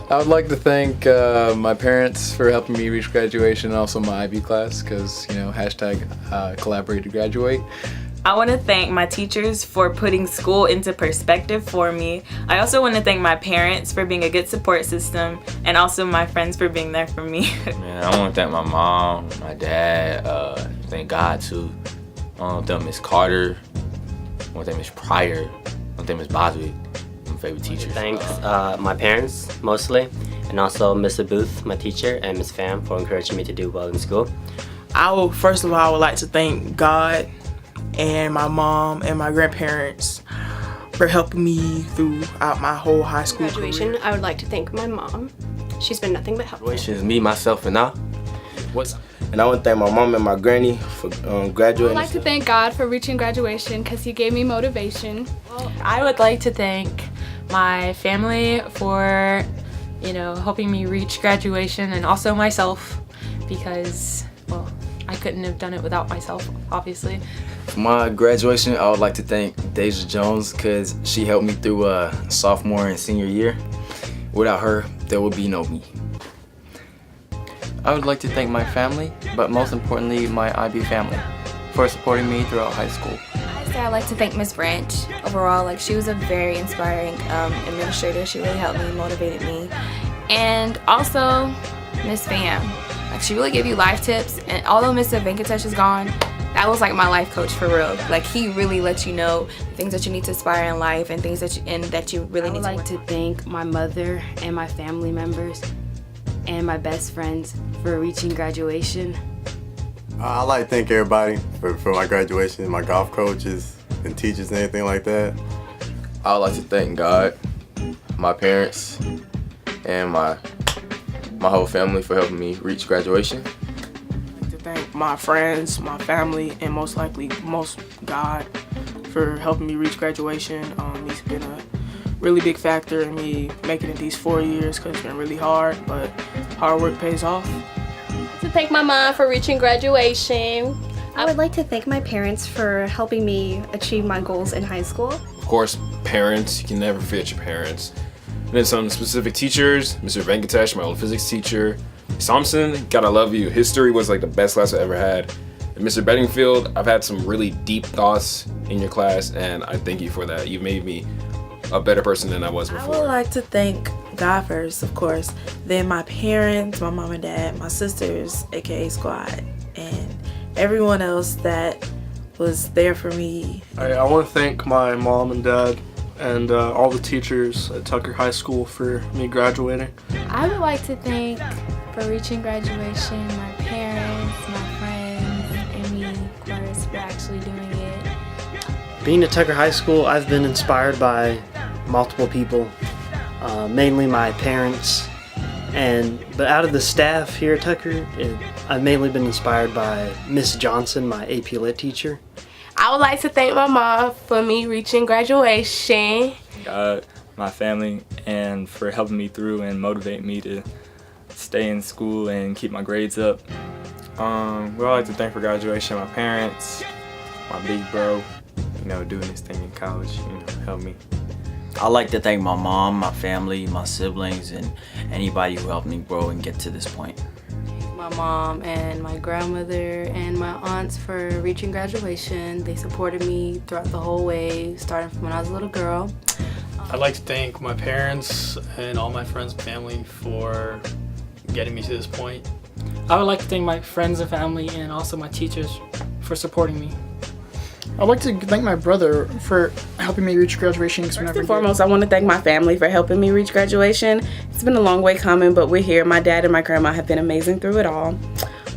I would like to thank my parents for helping me reach graduation, and also my IB class, because, you know, hashtag collaborate to graduate. I want to thank my teachers for putting school into perspective for me. I also want to thank my parents for being a good support system, and also my friends for being there for me. Man, I want to thank my mom, my dad, thank God too. I want to thank Miss Carter, I want to thank Miss Pryor, I want to thank Miss Boswick, my favorite teachers. Thanks my parents mostly, and also Mr. Booth, my teacher, and Miss Pham for encouraging me to do well in school. First of all, I would like to thank God and my mom and my grandparents for helping me throughout my whole high school graduation career. I would like to thank my mom. She's been nothing but helpful. It's me, myself, and I. And I want to thank my mom and my granny for graduating. I would like to thank God for reaching graduation because He gave me motivation. I would like to thank my family for, you know, helping me reach graduation, and also myself because, well, I couldn't have done it without myself, obviously. For my graduation, I would like to thank Deja Jones, because she helped me through sophomore and senior year. Without her, there would be no me. I would like to thank my family, but most importantly my IB family, for supporting me throughout high school. I'd like to thank Miss Branch. Overall, like, she was a very inspiring administrator. She really helped me, motivated me. And also Miss Pham. Like, she really gave you life tips, and although Mr. Venkatesh is gone, that was like my life coach for real. Like, he really lets you know the things that you need to aspire in life and things that you really need to I would like to thank my mother and my family members and my best friends for reaching graduation. I'd like to thank everybody for my graduation, my golf coaches and teachers and anything like that. I would like to thank God, my parents, and my whole family for helping me reach graduation. To thank my friends, my family, and most God for helping me reach graduation. He's been a really big factor in me making it these 4 years, because it's been really hard, but hard work pays off. To thank my mom for reaching graduation. I would like to thank my parents for helping me achieve my goals in high school. Of course, parents. You can never forget your parents. And then some specific teachers, Mr. Venkatesh, my old physics teacher. Ms. Thompson, God, I love you. History was like the best class I ever had. And Mr. Bedingfield, I've had some really deep thoughts in your class, and I thank you for that. You've made me a better person than I was before. I would like to thank God first, of course, then my parents, my mom and dad, my sisters, aka Squad, and everyone else that was there for me. I want to thank my mom and dad and all the teachers at Tucker High School for me graduating. I would like to thank, for reaching graduation, my parents, my friends, and me, of course, for actually doing it. Being at Tucker High School, I've been inspired by multiple people, mainly my parents, but out of the staff here at Tucker, I've mainly been inspired by Miss Johnson, my AP Lit teacher. I would like to thank my mom for me reaching graduation. God, my family, and for helping me through and motivate me to stay in school and keep my grades up. We'd like to thank for graduation my parents, my big bro, you know, doing this thing in college, you know, helped me. I'd like to thank my mom, my family, my siblings, and anybody who helped me grow and get to this point. My mom and my grandmother and my aunts for reaching graduation. They supported me throughout the whole way, starting from when I was a little girl. I'd like to thank my parents and all my friends and family for getting me to this point. I would like to thank my friends and family and also my teachers for supporting me. I'd like to thank my brother for helping me reach graduation. First and foremost, I want to thank my family for helping me reach graduation. It's been a long way coming, but we're here. My dad and my grandma have been amazing through it all.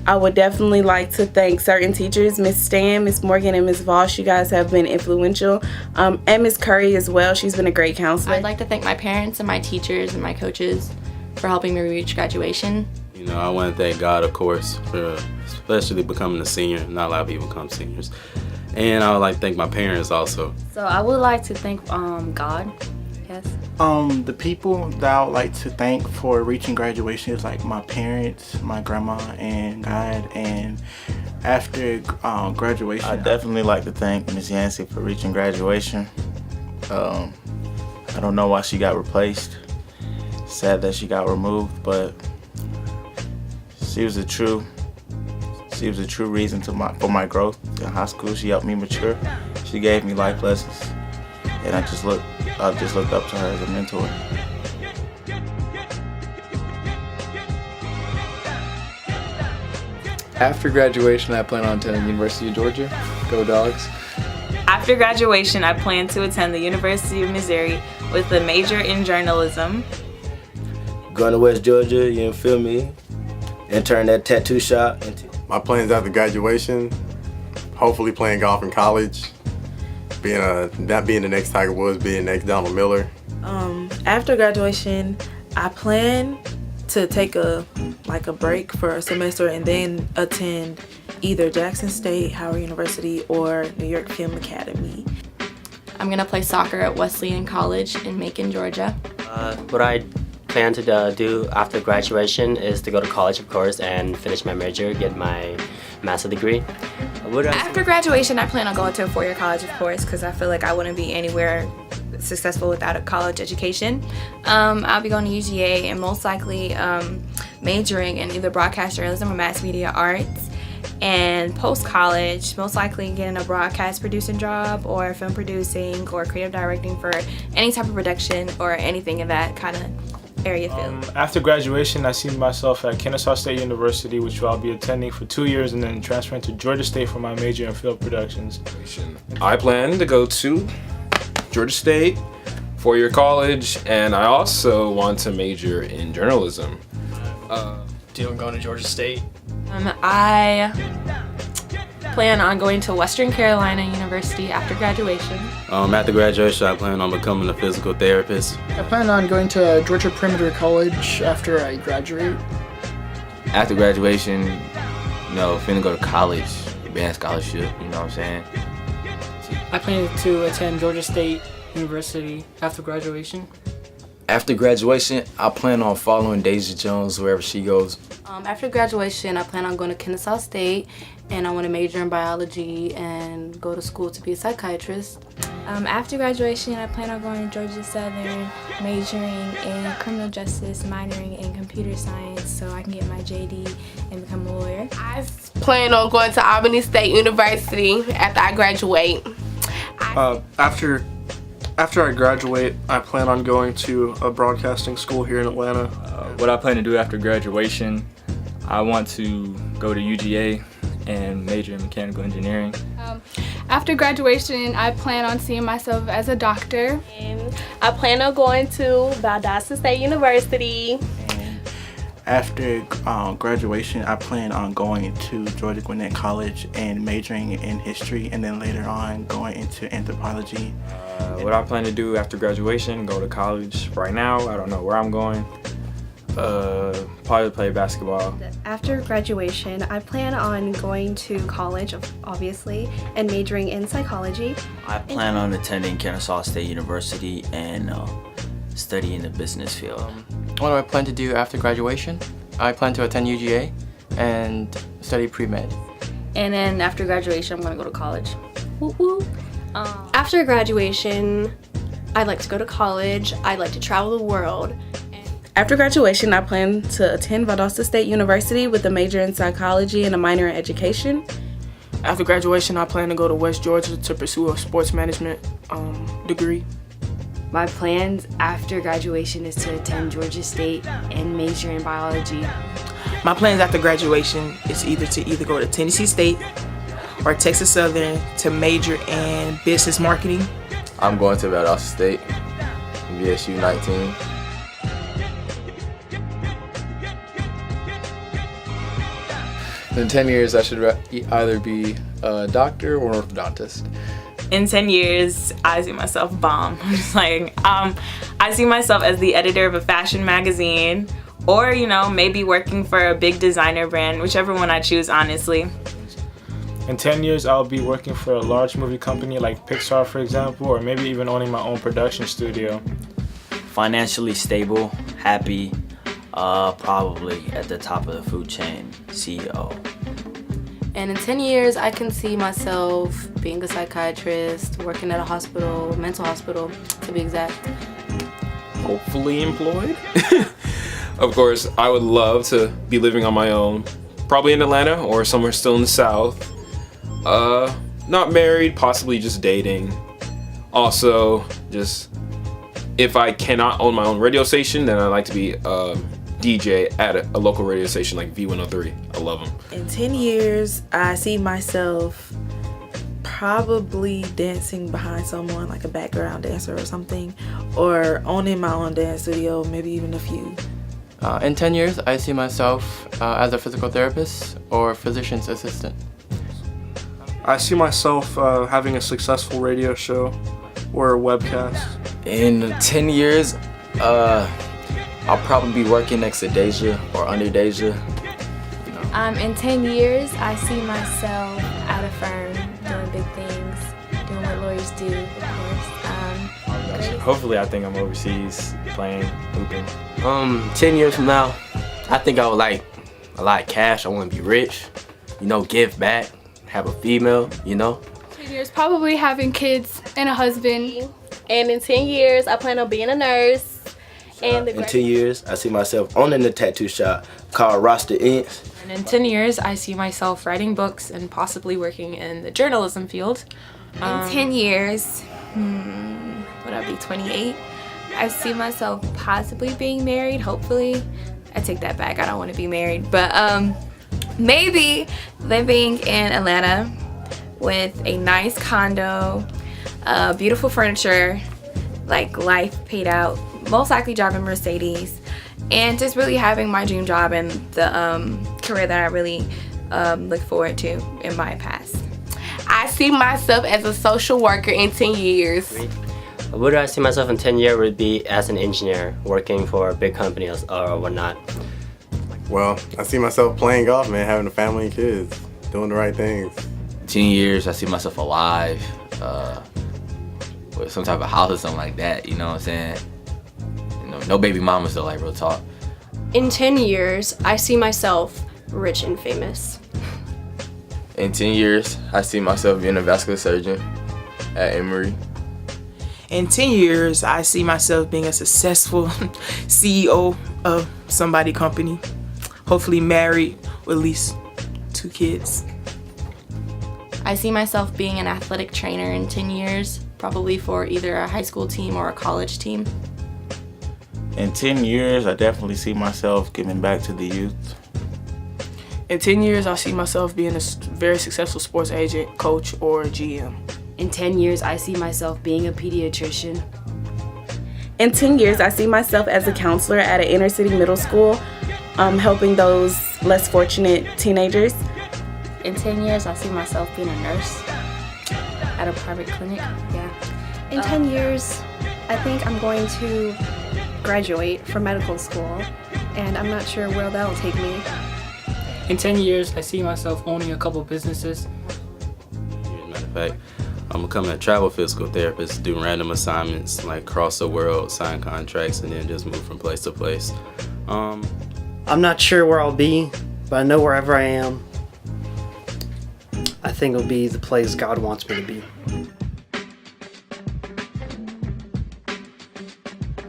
I would definitely like to thank certain teachers, Miss Stan, Miss Morgan, and Miss Voss. You guys have been influential. And Miss Curry as well. She's been a great counselor. I'd like to thank my parents and my teachers and my coaches for helping me reach graduation. You know, I want to thank God, of course, for especially becoming a senior. Not a lot of people become seniors. And I would like to thank my parents also. So I would like to thank God. Yes. The people that I would like to thank for reaching graduation is like my parents, my grandma, and God. And after graduation, I definitely like to thank Ms. Yancey for reaching graduation. I don't know why she got replaced. sad that she got removed, but she was a true reason for my growth in high school. She helped me mature. She gave me life lessons, and I just looked up to her as a mentor. After graduation, I plan on attending the University of Georgia. Go Dogs. After graduation, I plan to attend the University of Missouri with a major in journalism. Going to West Georgia, you feel me? And turn that tattoo shop into... My plans after graduation, hopefully playing golf in college, not being the next Tiger Woods, being the next Donald Miller. After graduation, I plan to take a break for a semester and then attend either Jackson State, Howard University, or New York Film Academy. I'm gonna play soccer at Wesleyan College in Macon, Georgia. What I plan to do after graduation is to go to college, of course, and finish my major, get my master's degree. After graduation, I plan on going to a four-year college, of course, because I feel like I wouldn't be anywhere successful without a college education. I'll be going to UGA and most likely majoring in either broadcast journalism or mass media arts. And post-college, most likely getting a broadcast producing job or film producing or creative directing for any type of production or anything in that kind of area field. After graduation, I see myself at Kennesaw State University, which I'll be attending for 2 years, and then transferring to Georgia State for my major in film productions. I plan to go to Georgia State, four-year college, and I also want to major in journalism. Deal going to Georgia State. I plan on going to Western Carolina University after graduation. After graduation, I plan on becoming a physical therapist. I plan on going to Georgia Perimeter College after I graduate. After graduation, finna go to college, advanced scholarship, you know what I'm saying? I plan to attend Georgia State University after graduation. After graduation, I plan on following Deja Jones wherever she goes. After graduation, I plan on going to Kennesaw State, and I want to major in biology and go to school to be a psychiatrist. After graduation, I plan on going to Georgia Southern, majoring in criminal justice, minoring in computer science so I can get my JD and become a lawyer. I plan on going to Albany State University after I graduate. After I graduate, I plan on going to a broadcasting school here in Atlanta. What I plan to do after graduation, I want to go to UGA and major in mechanical engineering. After graduation, I plan on seeing myself as a doctor. And I plan on going to Valdosta State University. After graduation, I plan on going to Georgia Gwinnett College and majoring in history, and then later on going into anthropology. What I plan to do after graduation, go to college. Right now, I don't know where I'm going. Probably play basketball. After graduation, I plan on going to college, obviously, and majoring in psychology. I plan on attending Kennesaw State University and studying the business field. What do I plan to do after graduation? I plan to attend UGA and study pre-med. And then after graduation, I'm going to go to college. After graduation, I'd like to go to college. I'd like to travel the world. After graduation, I plan to attend Valdosta State University with a major in psychology and a minor in education. After graduation, I plan to go to West Georgia to pursue a sports management degree. My plans after graduation is to attend Georgia State and major in biology. My plans after graduation is either go to Tennessee State or Texas Southern to major in business marketing. I'm going to Valdosta State, VSU 19. In 10 years, I should either be a doctor or an orthodontist. In 10 years, I see myself bomb. I'm just like, I see myself as the editor of a fashion magazine or, maybe working for a big designer brand, whichever one I choose, honestly. In 10 years, I'll be working for a large movie company like Pixar, for example, or maybe even owning my own production studio. Financially stable, happy, probably at the top of the food chain, CEO. And in 10 years, I can see myself being a psychiatrist, working at a hospital, mental hospital, to be exact. hopefully employed. Of course, I would love to be living on my own, probably in Atlanta or somewhere still in the South. Not married, possibly just dating. Also, just if I cannot own my own radio station, then I'd like to be a DJ at a local radio station like V103. I love them. In 10 years, I see myself probably dancing behind someone, like a background dancer or something, or owning my own dance studio, maybe even a few. In 10 years, I see myself as a physical therapist or physician's assistant. I see myself having a successful radio show or a webcast. In 10 years, I'll probably be working next to Deja or under Deja. In 10 years, I see myself at a firm doing big things, doing what lawyers do, of course. Hopefully, I think I'm overseas playing, hooping. 10 years from now, I think I would like a lot of cash. I want to be rich, give back, have a female, 10 years, probably having kids and a husband. And in 10 years, I plan on being a nurse. And in 10 years, I see myself owning a tattoo shop called Roster Inks. And in 10 years, I see myself writing books and possibly working in the journalism field. In 10 years, would I be 28? I see myself possibly being married, hopefully. I take that back, I don't want to be married. But maybe living in Atlanta with a nice condo, beautiful furniture, like life paid out, most likely driving Mercedes, and just really having my dream job and the career that I really look forward to in my past. I see myself as a social worker in 10 years. Where do I see myself in 10 years would be as an engineer, working for a big company or whatnot. Well, I see myself playing golf, man, having a family and kids, doing the right things. 10 years, I see myself alive, with some type of house or something like that, you know what I'm saying? No baby mamas though, like real talk. In 10 years, I see myself rich and famous. In 10 years, I see myself being a vascular surgeon at Emory. In 10 years, I see myself being a successful CEO of somebody company, hopefully married with at least 2 kids. I see myself being an athletic trainer in 10 years, probably for either a high school team or a college team. In 10 years, I definitely see myself giving back to the youth. In 10 years, I see myself being a very successful sports agent, coach, or GM. In 10 years, I see myself being a pediatrician. In 10 years, I see myself as a counselor at an inner city middle school, helping those less fortunate teenagers. In 10 years, I see myself being a nurse at a private clinic. In 10 years, I think I'm going to graduate from medical school, and I'm not sure where that'll take me. In 10 years, I see myself owning a couple businesses. As a matter of fact, I'm becoming a travel physical therapist, do random assignments, like cross the world, sign contracts, and then just move from place to place. I'm not sure where I'll be, but I know wherever I am, I think it'll be the place God wants me to be.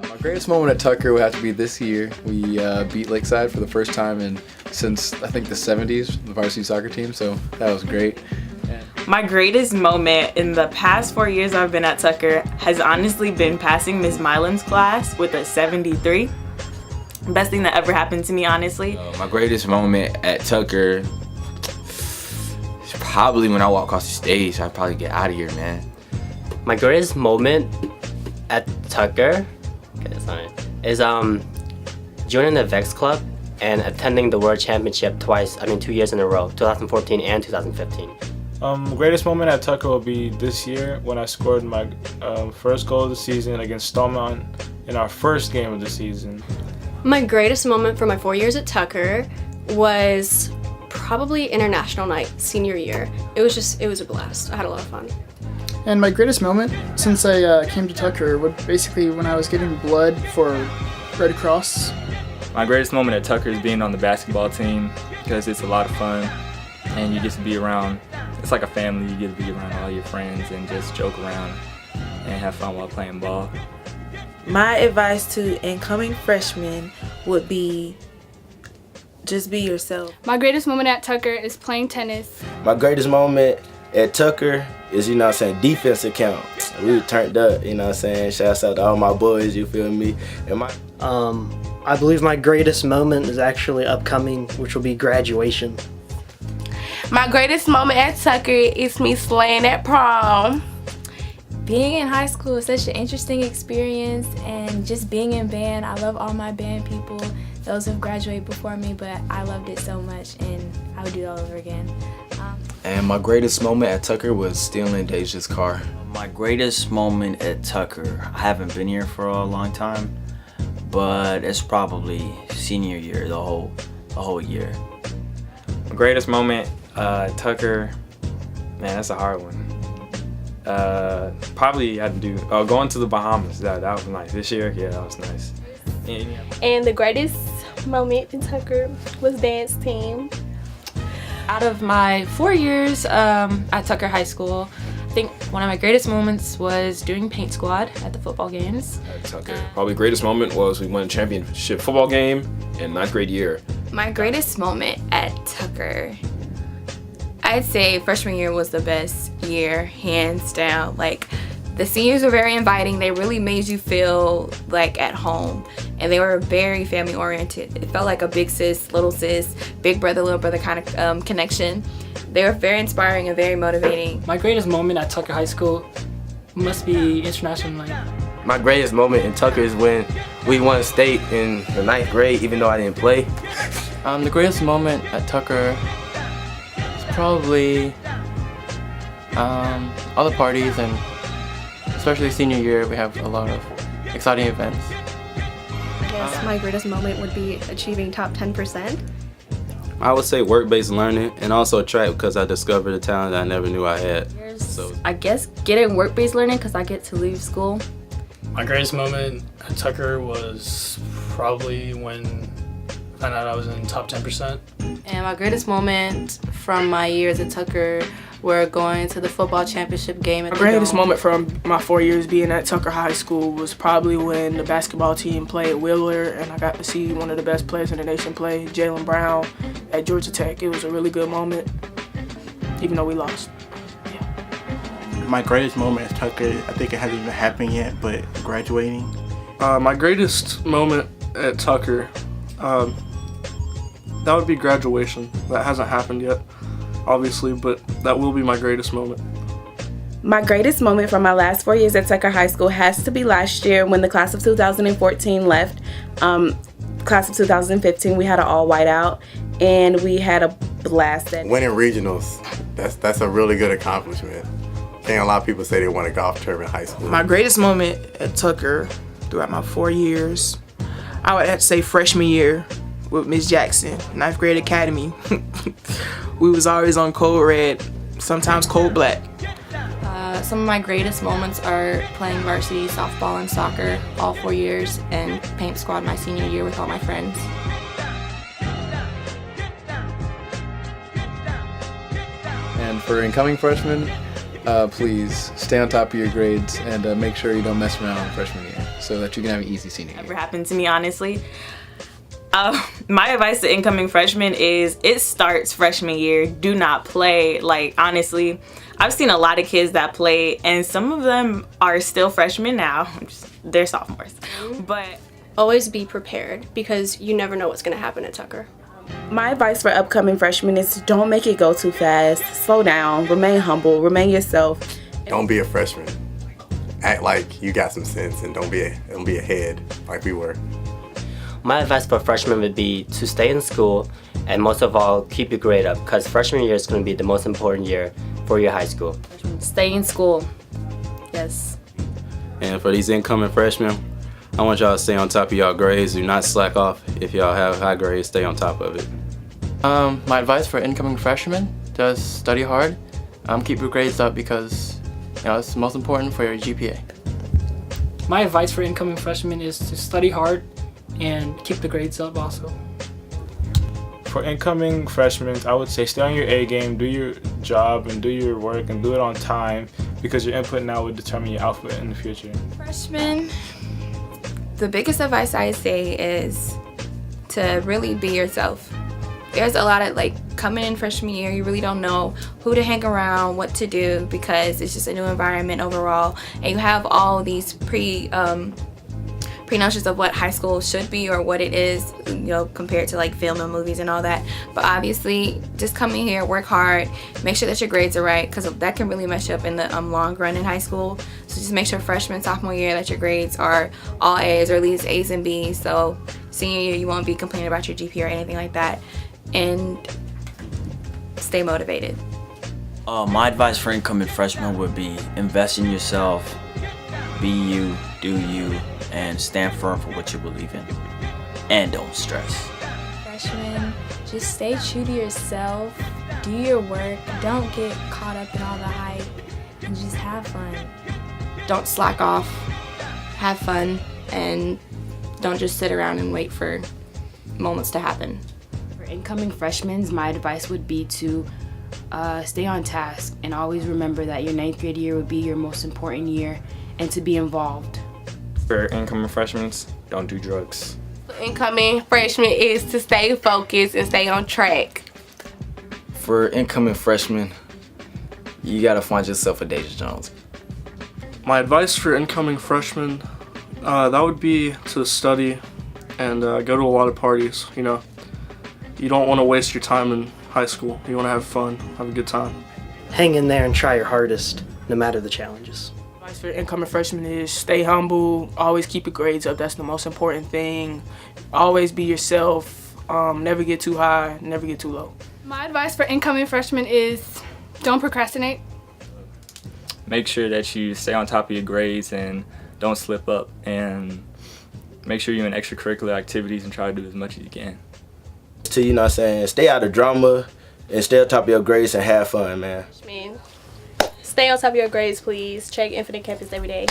My greatest moment at Tucker would have to be this year. We beat Lakeside for the first time since I think the 70s, the varsity soccer team, so that was great. My greatest moment in the past 4 years I've been at Tucker has honestly been passing Miss Mylan's class with a 73. Best thing that ever happened to me, honestly. My greatest moment at Tucker is probably when I walk across the stage. I'd probably get out of here, man. My greatest moment at Tucker is joining the Vex Club and attending the World Championship 2 years in a row, 2014 and 2015. Greatest moment at Tucker will be this year when I scored my first goal of the season against Stallman in our first game of the season. My greatest moment for my 4 years at Tucker was probably international night, senior year. It was a blast. I had a lot of fun. And my greatest moment since I came to Tucker was basically when I was getting blood for Red Cross. My greatest moment at Tucker is being on the basketball team because it's a lot of fun and you get to be around, it's like a family, you get to be around all your friends and just joke around and have fun while playing ball. My advice to incoming freshmen would be just be yourself. My greatest moment at Tucker is playing tennis. My greatest moment at Tucker is, you know what I'm saying, defensive count. We were turned up, you know what I'm saying? Shouts out to all my boys, you feel me? And I believe my greatest moment is actually upcoming, which will be graduation. My greatest moment at Tucker is me slaying at prom. Being in high school is such an interesting experience, and just being in band, I love all my band people, those who have graduated before me, but I loved it so much and I would do it all over again. And my greatest moment at Tucker was stealing Deja's car. My greatest moment at Tucker, I haven't been here for a long time, but it's probably senior year, the whole year. My greatest moment at Tucker, man, that's a hard one. Probably had to do going to the Bahamas. That was nice. This year, yeah, that was nice. And the greatest moment in Tucker was dance team. Out of my 4 years at Tucker High School, I think one of my greatest moments was doing paint squad at the football games. At Tucker, probably greatest moment was we won a championship football game in 9th grade year. My greatest moment at Tucker, I'd say freshman year was the best year, hands down. Like, the seniors were very inviting. They really made you feel like at home, and they were very family oriented. It felt like a big sis, big brother, little brother kind of connection. They were very inspiring and very motivating. My greatest moment at Tucker High School must be International Night. My greatest moment in Tucker is when we won state in the 9th grade, even though I didn't play. The greatest moment at Tucker is probably all the parties, and especially senior year, we have a lot of exciting events. I guess my greatest moment would be achieving top 10%. I would say work-based learning, and also track, because I discovered a talent I never knew I had. So I guess getting work-based learning because I get to leave school. My greatest moment at Tucker was probably when I found out I was in top 10%. And my greatest moment from my years at Tucker were going to the football championship game at My the greatest Dome. moment from my 4 years being at Tucker High School was probably when the basketball team played Wheeler, and I got to see one of the best players in the nation play, Jalen Brown, at Georgia Tech. It was a really good moment, even though we lost. My greatest moment at Tucker, I think it hasn't even happened yet, but graduating. My greatest moment at Tucker, that would be graduation. That hasn't happened yet, obviously, but that will be my greatest moment. My greatest moment from my last 4 years at Tucker High School has to be last year when the class of 2014 left. Class of 2015, we had an all white out, and we had a blast. Winning regionals, that's a really good accomplishment. I think a lot of people say they won a golf tournament in high school. My greatest moment at Tucker throughout my 4 years, I would have to say freshman year with Miss Jackson, 9th grade academy. We was always on code red, sometimes code black. Some of my greatest moments are playing varsity softball and soccer all 4 years, and paint squad my senior year with all my friends. And for incoming freshmen, please stay on top of your grades and make sure you don't mess around freshman year so that you can have an easy senior year. Never happened to me, honestly. My advice to incoming freshmen is it starts freshman year. Do not play. Like, honestly, I've seen a lot of kids that play, and some of them are still freshmen now. They're sophomores. But always be prepared, because you never know what's going to happen at Tucker. My advice for upcoming freshmen is don't make it go too fast. Slow down, remain humble, remain yourself. Don't be a freshman. Act like you got some sense, and don't be ahead like we were. My advice for freshmen would be to stay in school, and most of all, keep your grade up, because freshman year is going to be the most important year for your high school. Stay in school. Yes. And for these incoming freshmen, I want y'all to stay on top of y'all grades. Do not slack off. If y'all have high grades, stay on top of it. My advice for incoming freshmen, just study hard. Keep your grades up, because it's most important for your GPA. My advice for incoming freshmen is to study hard and keep the grades up also. For incoming freshmen, I would say stay on your A game, do your job and do your work and do it on time, because your input now would determine your output in the future. Freshmen, The biggest advice I say is to really be yourself. There's a lot of coming in freshman year, you really don't know who to hang around, what to do, because it's just a new environment overall, and you have all these pre-notions of what high school should be or what it is, compared to film and movies and all that. But obviously, just come in here, work hard, make sure that your grades are right, because that can really mess you up in the long run in high school. So just make sure freshman, sophomore year that your grades are all A's or at least A's and B's. So senior year, you won't be complaining about your GPA or anything like that. And stay motivated. My advice for incoming freshmen would be invest in yourself, be you, do you, and stand firm for what you believe in. And don't stress. Freshmen, just stay true to yourself, do your work, don't get caught up in all the hype, and just have fun. Don't slack off, have fun, and don't just sit around and wait for moments to happen. For incoming freshmen, my advice would be to stay on task and always remember that your 9th grade year would be your most important year and to be involved. For incoming freshmen, don't do drugs. Incoming freshman is to stay focused and stay on track. For incoming freshmen, you gotta find yourself a Deja Jones. My advice for incoming freshmen, that would be to study and go to a lot of parties. You don't want to waste your time in high school. You want to have fun, have a good time. Hang in there and try your hardest, no matter the challenges. Advice for incoming freshmen is stay humble, always keep your grades up. That's the most important thing. Always be yourself. Never get too high, never get too low. My advice for incoming freshmen is don't procrastinate. Make sure that you stay on top of your grades and don't slip up, and make sure you're in extracurricular activities and try to do as much as you can. To, stay out of drama and stay on top of your grades and have fun, man. Stay on top of your grades, please. Check Infinite Campus every day.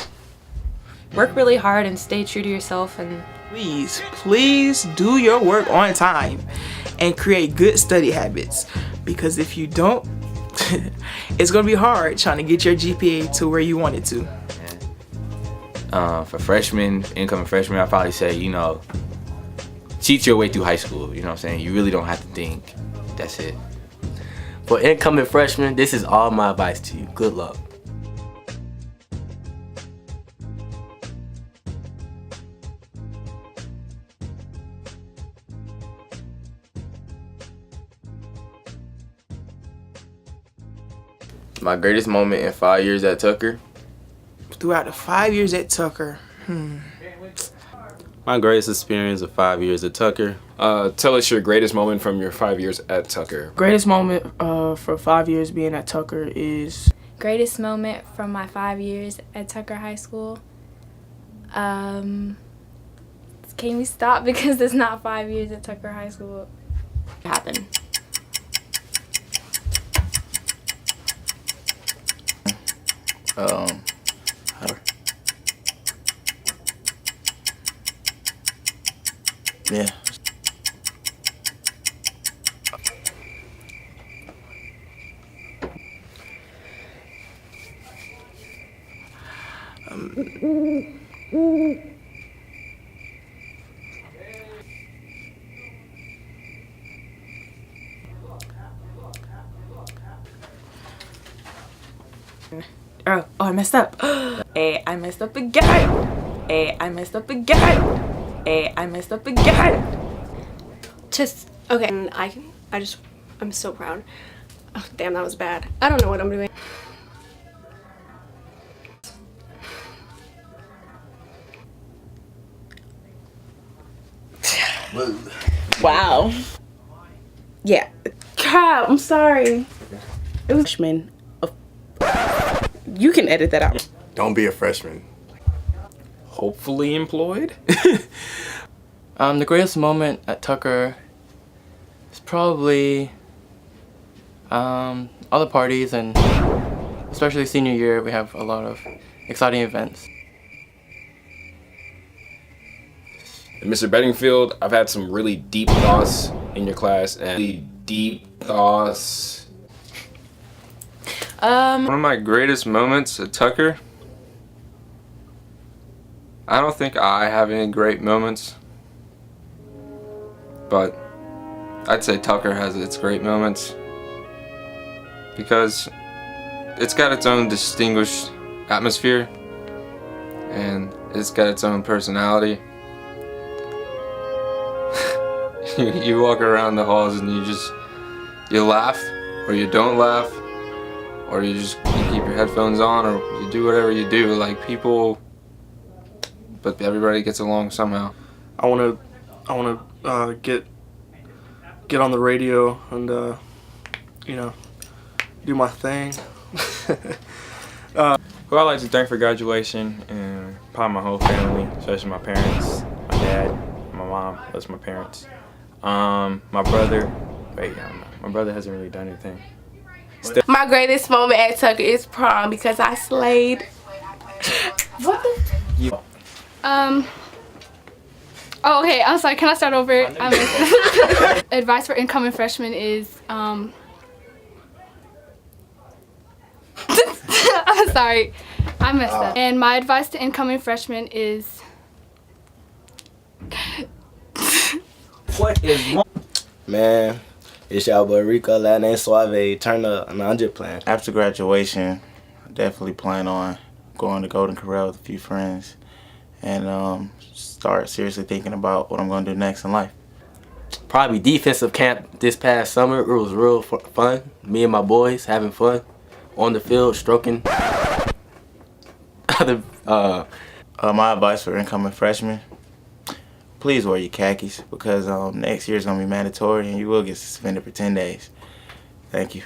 Work really hard and stay true to yourself, and please do your work on time and create good study habits, because if you don't, it's gonna be hard trying to get your GPA to where you want it to. For freshmen, incoming freshmen, I'd probably say, cheat your way through high school. You know what I'm saying? You really don't have to think. That's it. For incoming freshmen, this is all my advice to you. Good luck. My greatest moment in 5 years at Tucker. Throughout the 5 years at Tucker, My greatest experience of 5 years at Tucker. Tell us your greatest moment from your 5 years at Tucker. Greatest moment for 5 years being at Tucker is... Greatest moment from my 5 years at Tucker High School? Can we stop because it's not 5 years at Tucker High School? Happen. Yeah. Oh, I messed up. Hey, I messed up again. Hey, I messed up again. Hey, I messed up again. Just, okay, and I'm so proud. Oh, damn, that was bad. I don't know what I'm doing. Wow. Yeah. God, I'm sorry. It was freshman. You can edit that out. Don't be a freshman. Hopefully employed? The greatest moment at Tucker is probably all the parties, and especially senior year, we have a lot of exciting events. And Mr. Bedingfield, I've had some really deep thoughts in your class, and really deep thoughts. One of my greatest moments at Tucker I don't think I have any great moments, but I'd say Tucker has its great moments because it's got its own distinguished atmosphere and it's got its own personality. You walk around the halls and you laugh or you don't laugh or you keep your headphones on or you do whatever you do. Like people, but everybody gets along somehow. I want to get on the radio and you know, do my thing. Who I like to thank for graduation and probably my whole family, especially my parents, my dad, my mom. That's my parents. My brother. Wait, I don't know. My brother hasn't really done anything. My greatest moment at Tucker is prom because I slayed. What the? Oh, okay. I'm sorry. Can I start over? Advice for incoming freshmen is I'm sorry. I messed up. And my advice to incoming freshmen is what is man? It's y'all boy Rico, that name Suave. Turn up. No, I'm just playing. After graduation, I definitely plan on going to Golden Corral with a few friends and start seriously thinking about what I'm going to do next in life. Probably defensive camp this past summer. It was real fun. Me and my boys having fun on the field, stroking. My advice for incoming freshmen: please wear your khakis because next year is going to be mandatory and you will get suspended for 10 days. Thank you.